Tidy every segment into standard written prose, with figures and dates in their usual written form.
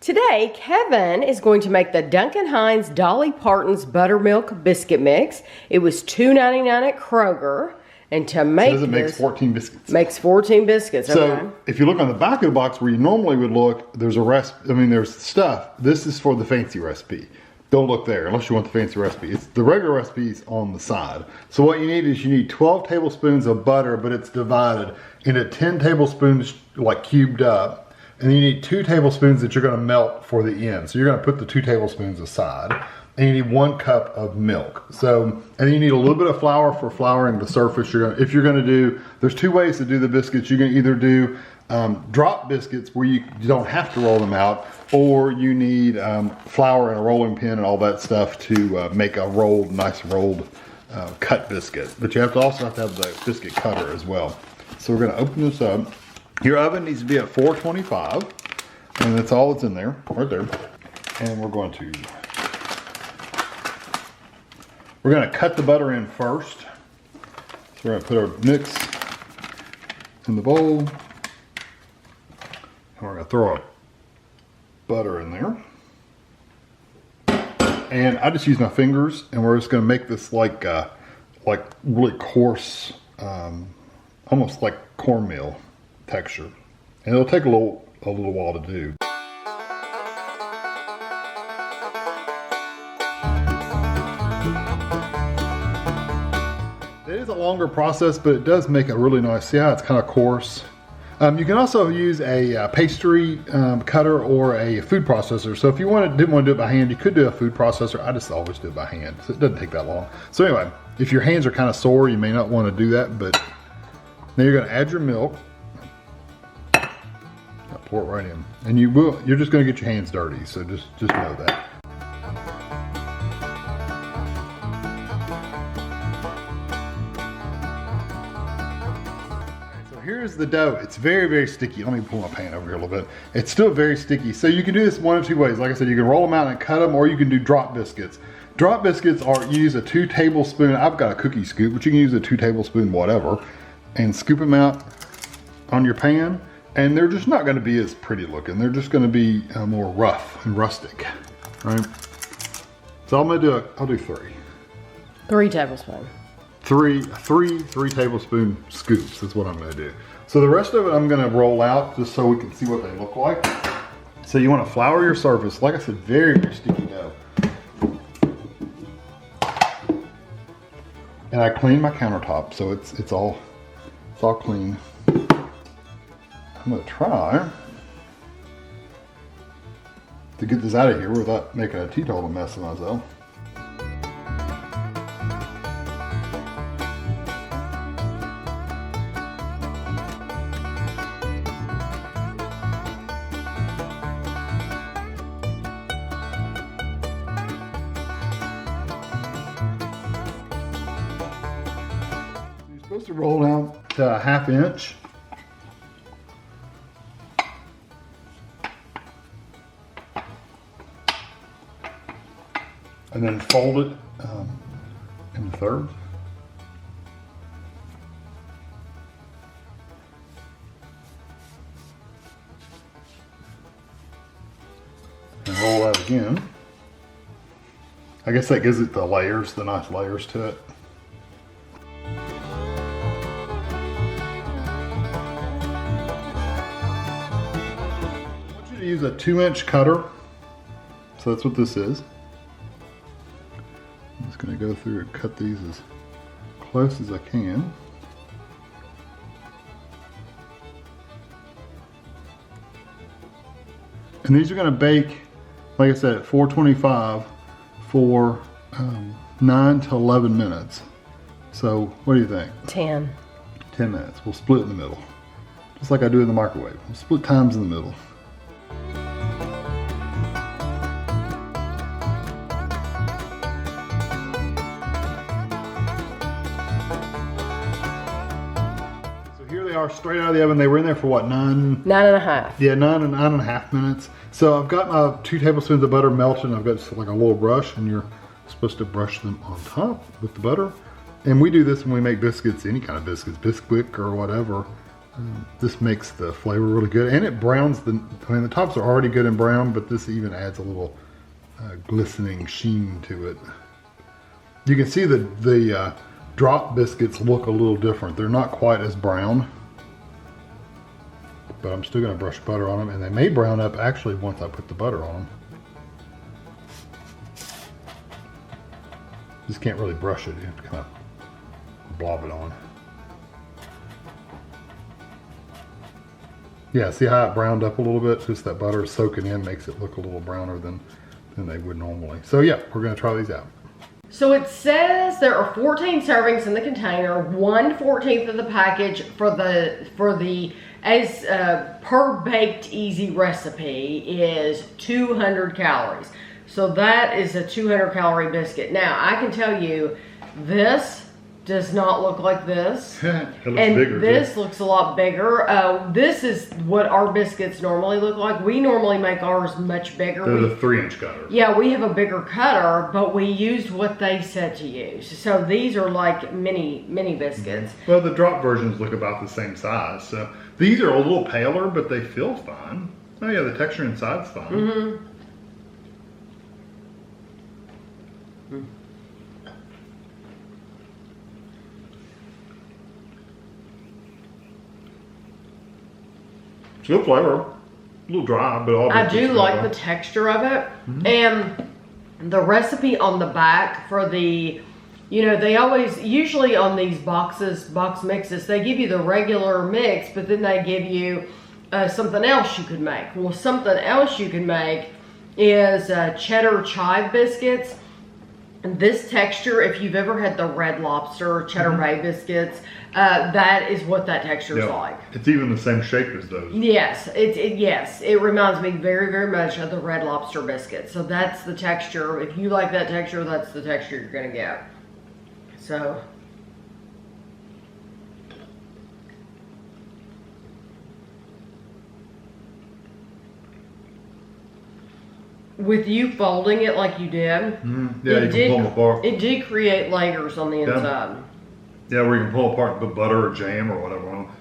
Today, Kevin is going to make the Duncan Hines Dolly Parton's Buttermilk Biscuit Mix. It was $2.99 at Kroger. And to make it makes 14 biscuits. Makes 14 biscuits, okay. So, if you look on the back of the box where you normally would look, there's a recipe, there's stuff. This is for the fancy recipe. Don't look there unless you want the fancy recipe. It's the regular recipe's on the side. So what you need 12 tablespoons of butter, but it's divided into 10 tablespoons like cubed up. And you need 2 tablespoons that you're gonna melt for the end. So you're gonna put the 2 tablespoons aside. And you need 1 cup of milk. So, and then you need a little bit of flour for flouring the surface. If you're gonna do, there's 2 ways to do the biscuits. You can either do drop biscuits where you don't have to roll them out, or you need flour and a rolling pin and all that stuff to make a nice rolled cut biscuit. But you also have to have the biscuit cutter as well. So we're gonna open this up. Your oven needs to be at 425, and that's all that's in there, right there. And we're going to cut the butter in first. So we're gonna put our mix in the bowl. And we're gonna throw our butter in there. And I just use my fingers, and we're just gonna make this like really coarse, almost like cornmeal texture. And it'll take a little while to do. It is a longer process, but it does make a really nice, it's kind of coarse. You can also use a pastry cutter or a food processor. So if you didn't want to do it by hand, you could do a food processor. I just always do it by hand, so it doesn't take that long. So anyway, if your hands are kind of sore, you may not want to do that, but now you're going to add your milk. Pour it right in. And you're just going to get your hands dirty, so just know that. Here's the dough. It's very, very sticky. Let me pull my pan over here a little bit. It's still very sticky. So you can do this one of 2 ways. Like I said, you can roll them out and cut them, or you can do drop biscuits. Drop biscuits you use a 2 tablespoon, I've got a cookie scoop, but you can use a 2 tablespoon whatever, and scoop them out on your pan. And they're just not gonna be as pretty looking. They're just gonna be more rough and rustic, right? So I'm gonna do I'll do 3. 3 tablespoons. 3 tablespoon scoops is what I'm gonna do. So the rest of it I'm gonna roll out just so we can see what they look like. So you wanna flour your surface. Like I said, very, very sticky dough. And I clean my countertop, so it's all clean. I'm gonna try to get this out of here without making a teetotal mess of myself. You're supposed to roll out to a 1/2 inch. And then fold it into thirds. And roll that again. I guess that gives it the nice layers to it. I want you to use a 2-inch cutter. So that's what this is. I'm just going to go through and cut these as close as I can. And these are going to bake, like I said, at 425 for 9 to 11 minutes. So what do you think? 10. 10 minutes. We'll split in the middle. Just like I do in the microwave. We'll split times in the middle. Are straight out of the oven. They were in there for what, 9? 9.5. Yeah, 9.5 minutes. So I've got my 2 tablespoons of butter melted, and I've got just like a little brush, and you're supposed to brush them on top with the butter. And we do this when we make biscuits, any kind of biscuits, Bisquick or whatever. This makes the flavor really good, and it browns the tops are already good and brown, but this even adds a little glistening sheen to it. You can see the drop biscuits look a little different. They're not quite as brown, but I'm still going to brush butter on them, and they may brown up actually once I put the butter on them. Just can't really brush it. You have to kind of blob it on. Yeah, see how it browned up a little bit? Just that butter soaking in makes it look a little browner than they would normally. So yeah, we're gonna try these out. So it says there are 14 servings in the container, 1/14 of the package for the per baked easy recipe is 200 calories. So that is a 200 calorie biscuit. Now I can tell you this does not look like this. It looks and bigger, this too. looks a lot bigger. This is what our biscuits normally look like. We normally make ours much bigger. They're the 3-inch cutter. Yeah, we have a bigger cutter, but we used what they said to use. So these are like mini biscuits. Well, the drop versions look about the same size. So these are a little paler, but they feel fine. Oh yeah, the texture inside's fine. Mm-hmm. Good flavor, a little dry, but all. I do like the texture of it, and the recipe on the back for the, they usually on these box mixes, they give you the regular mix, but then they give you something else you could make. Well, something else you can make is cheddar chive biscuits. And this texture, if you've ever had the Red Lobster Cheddar Bay biscuits, that is what that texture is like. It's even the same shape as those. Yes, it reminds me very, very much of the Red Lobster biscuit. So that's the texture. If you like that texture, that's the texture you're gonna get. So. With you folding it like you did, yeah, you can pull them apart. It did create layers on the inside. Yeah, where you can pull apart the butter or jam or whatever on them.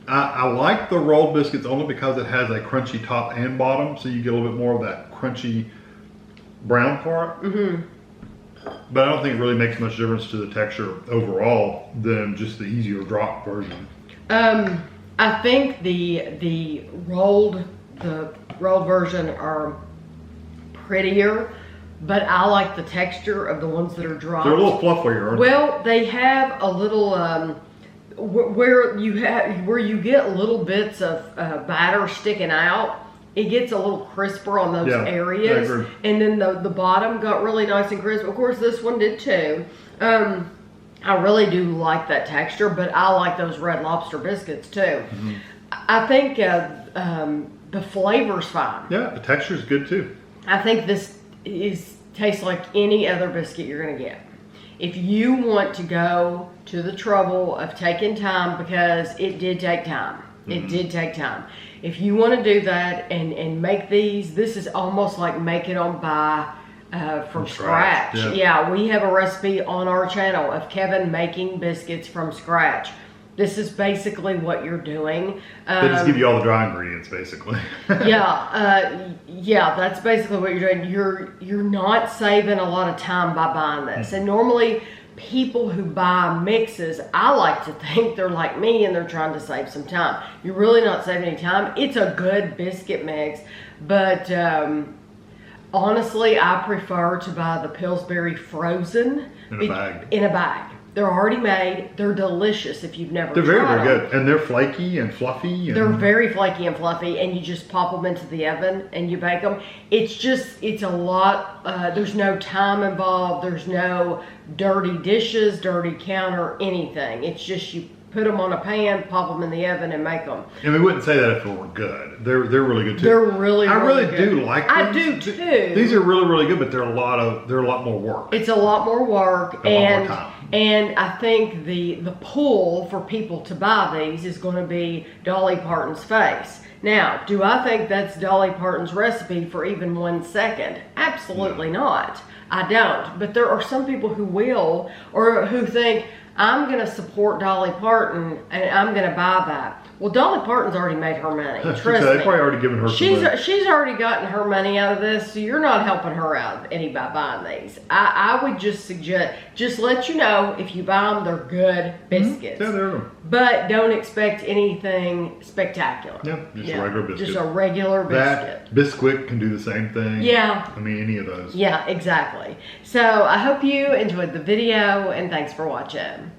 I like the rolled biscuits only because it has a crunchy top and bottom, so you get a little bit more of that crunchy brown part. But I don't think it really makes much difference to the texture overall than just the easier drop version. I think the rolled version are prettier, but I like the texture of the ones that are dropped. They're a little fluffier. Well, they have a little where you get little bits of batter sticking out. It gets a little crisper on those areas, and then the bottom got really nice and crisp. Of course, this one did too. I really do like that texture, but I like those Red Lobster biscuits too. I think the flavor's fine. Yeah, the texture's good too. I think this tastes like any other biscuit you're gonna get. If you want to go to the trouble of taking time, because it did take time. It did take time. If you want to do that and make these, this is almost like make it on buy from scratch. Yeah, we have a recipe on our channel of Kevin making biscuits from scratch. This is basically what you're doing. They just give you all the dry ingredients, basically. Yeah, that's basically what you're doing. You're not saving a lot of time by buying this. And normally, people who buy mixes, I like to think they're like me and they're trying to save some time. You're really not saving any time. It's a good biscuit mix, but honestly, I prefer to buy the Pillsbury frozen in a bag. They're already made. They're delicious if you've never tried them. They're very, very good. And they're flaky and fluffy. They're very flaky and fluffy, and you just pop them into the oven and you bake them. It's a lot, there's no time involved. There's no dirty dishes, dirty counter, anything. It's just you put them on a pan, pop them in the oven, and make them. And we wouldn't say that if it were good. They're really good too. They're really, I really good. do like these. I do too. These are really, really good, but they're a lot more work. It's a lot more work, a lot more time. And I think the pull for people to buy these is going to be Dolly Parton's face. Now, do I think that's Dolly Parton's recipe for even 1 second? Absolutely not. I don't. But there are some people who will, or who think, I'm going to support Dolly Parton and I'm going to buy that. Well, Dolly Parton's already made her money. Trust me. They've probably already given her some money. She's already gotten her money out of this, so you're not helping her out any by buying these. I would just suggest, just let you know, if you buy them, they're good biscuits. Yeah, they're good. But don't expect anything spectacular. Yeah, just a regular biscuit. Just a regular biscuit. That Bisquick can do the same thing. Yeah. I mean, any of those. Yeah, exactly. So I hope you enjoyed the video, and thanks for watching.